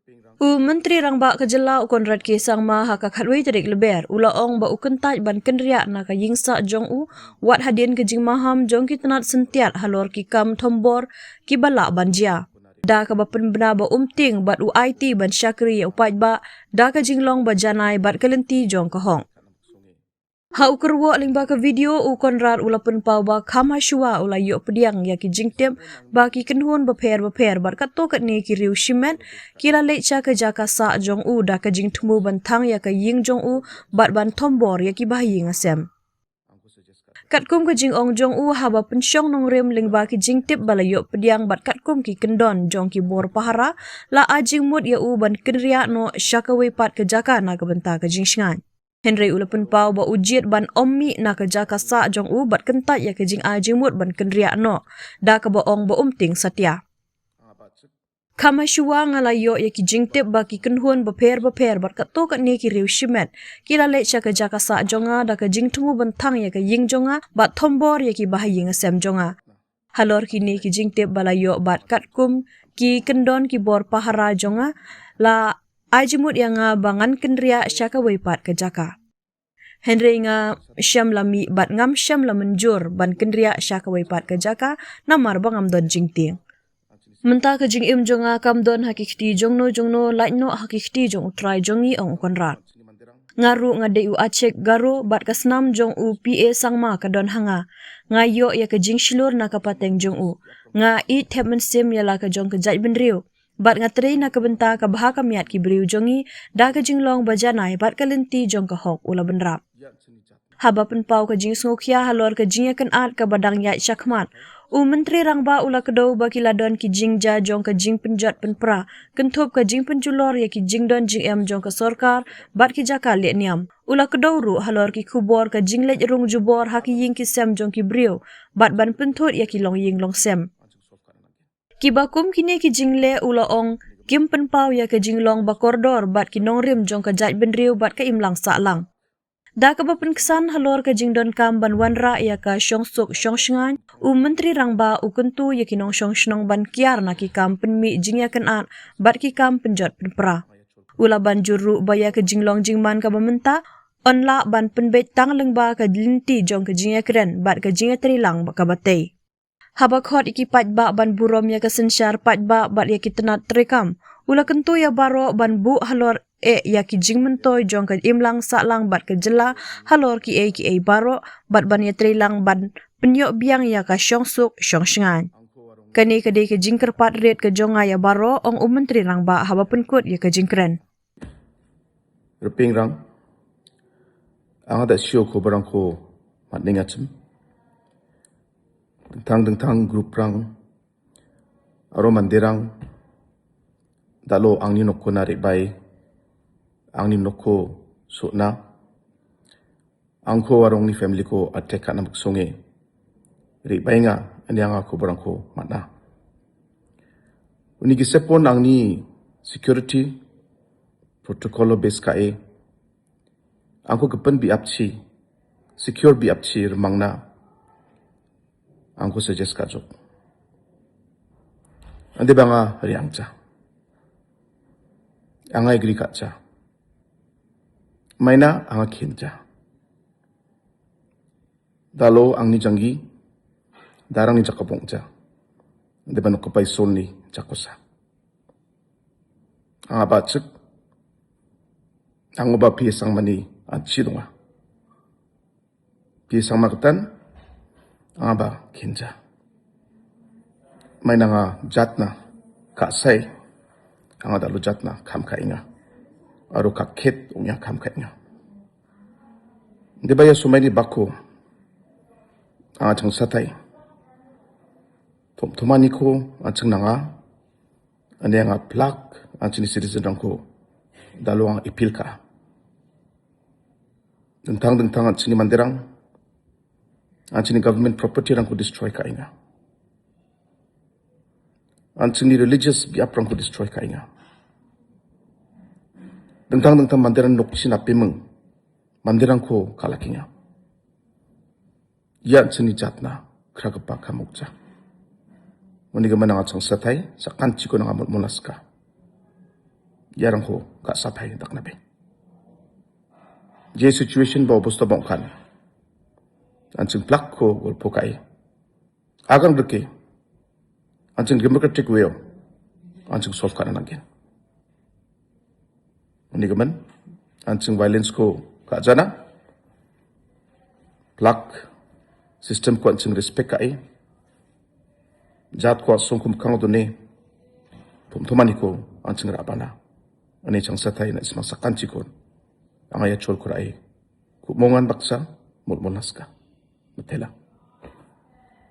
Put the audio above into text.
Menteri Rangba Kejela Konrad Kesang Ma haka khatwei terik leber ula ong ba ukentaj ban kenria na ka yingsa jong u wat hadin ke jing maham jong ki tenat sentiat halor ki kam thombor ki bala banjia da ka ba penbena ba umting bat UIT ban syakri upaj ba da ka jinglong ba janai bat kelenti jong ka hong ha ukerwo lingba ka video u Konrad ula penpau ba khama shua ula yo pediang ya ki jingtem ba ki kenhun ba pher bat kato kat ni ki riu shimen kila lecha ka jaka sa jong u da ka jing thumu ban thang ya ka ying jong u bat ban thombor ya ki ba ying asem katkum ka jing ong jong u ha ba pensyong nong rem lingba ki jingtip bala yo pediang bat katkum ki kendon jong ki bor pahara la ajing mut ya u ban kenria no syakawe pat ka jaka na ka benta ka jing shngan Henry ulapan pau ba ujiet ban ommi na ka jaka sa jong u bat kentat ya ka jing ajimut ban kenria no da ka ba ong ba umting satya kama shuwa ngalayo ya ki jingtip ba ki kenhun ba pher bat kato kat ni ki riu shimet kila le cha ka jaka sa jonga da ka jing tungu ban thang ya ka ying jonga bat thombor ya ki bahaying asem jonga halor ki ni ki jingtip balayo bat katkum ki kendon ki bor pahara jonga la ajimut yang bangan kenria syaka weipat ke jaka. Henry nga syam lami bat ngam syam lamenjur ban kenria syaka weipat ke jaka namar bangam don jingting. Menta ke jing im jonga kam don hakikti jongno lain no hakikti jong utrai jongi ong Konrad. Ngaru nga de u acek garo bat kasnam jong u PA sangma ka don hanga. Ngayo ya ke jing shilur na kapateng jong u. Nga i temen sim yala ka jong ke jaj benriu. Bat ngatri na kebenta ka baha kamiat ki beriu jongi da ka jinglong bajanai bat kalenti jong ka hok ula benrap. Haba penpau ka jing sngokia halor ka jing yakan at ka badang yat syakmat. Menteri Rangba ula kedau ba kiladon ki jing ja jong ka jing penjat penpra. Kentup ka jing penjulor ya ki jing don jing em jong ka sorkar bat ki jaka liat niam. Ula kedau ru halor ki kubor ka jing lej rung jubor haki ying ki sem jong ki beriu. Bat ban pentut ya ki long ying long sem. Kibakum kini ki jingle ula ong kim penpau ya ke jinglong ba koridor bat ki nongrim jong ka jaj benriu bat ka imlang saklang. Da ka ba penkesan halor ka jingdon kam ban wanra ya ka syongsuk syongshngan Menteri Rangba kentu ya ki nong syongshnong ban kiar na ki kam penmi jing ya kan at bat ki kam penjot penpra. Ula ban juru ba ya ke jinglong jingman ka bamenta onla ban penbet tang lengba ka linti jong ka jing ya kren bat ka jing ya terilang ba ka batay. Habak hot iki pajba ban burom ya kesensyar pajba bat ya tenat terekam. Ula kentu ya baro ban bu halor ya ki jing mentoy jong ka imlang saklang bat ke jela halor ki baro bat ban ya terilang ban penyok biang ya ka syongsuk syongshngan. Kani kade ke jing kerpat red ke jonga ya baro ong Menteri Rangba haba penkut ya ke jing keren. Reping rang. Ang ada sio ko barang ko matningacem. Tentang grup rang aro mandirang dalo ang ninoko narik bay ang ninoko sukna ang ko warong ni family ko atek na magsonge ri bay nga ani ang ako barang ko matna unigi sepon ang ni security protocol base kae ang ko kapan bi apchi secure bi apchi remangna angko suggest kajok. Ande banga riangca. Anga agree kaca. Maina anga kinja. Dalo ang ni janggi, darang ni jakapongja. Ande bano kapay sol ni jakosa. Anga bacik, anga ba piesang mani at sidunga. Piesang makatan, anga ba kinja. May nga jatna kasay anga dalu jatna kam kainga. Aro kakit unya kam kainga. Di ba ya sumay ni bako anga chang satay. Tumani ko ang chang nga ane nga plak ang chini citizen ko dalu ang ipil ka. Dentang ang chini mandirang Anjing government property rang ko destroy ka inga. Anjing religious biap rang ko destroy ka inga. Dentang mandiran nok sinapimeng mandiran ko kalakinga. Ya anjing jatna kragapa kamukja. Muni gaman ang atsang satay sa kanchi ko ng amot mulaska. yarang ho ka sapai tak nabe je situation ba bosta bong kan anjing plak ko gol pokai agang deke anjing democratic way anjing solve kan nanggen ini gaman anjing violence ko ka jana plak system ko anjing respect kai jat ko sungkum kang do ne pumthumani ko anjing ra bana ani changsa thai na isma sakan chikon angaya chol kurai ku mongan baksa mul naska mutela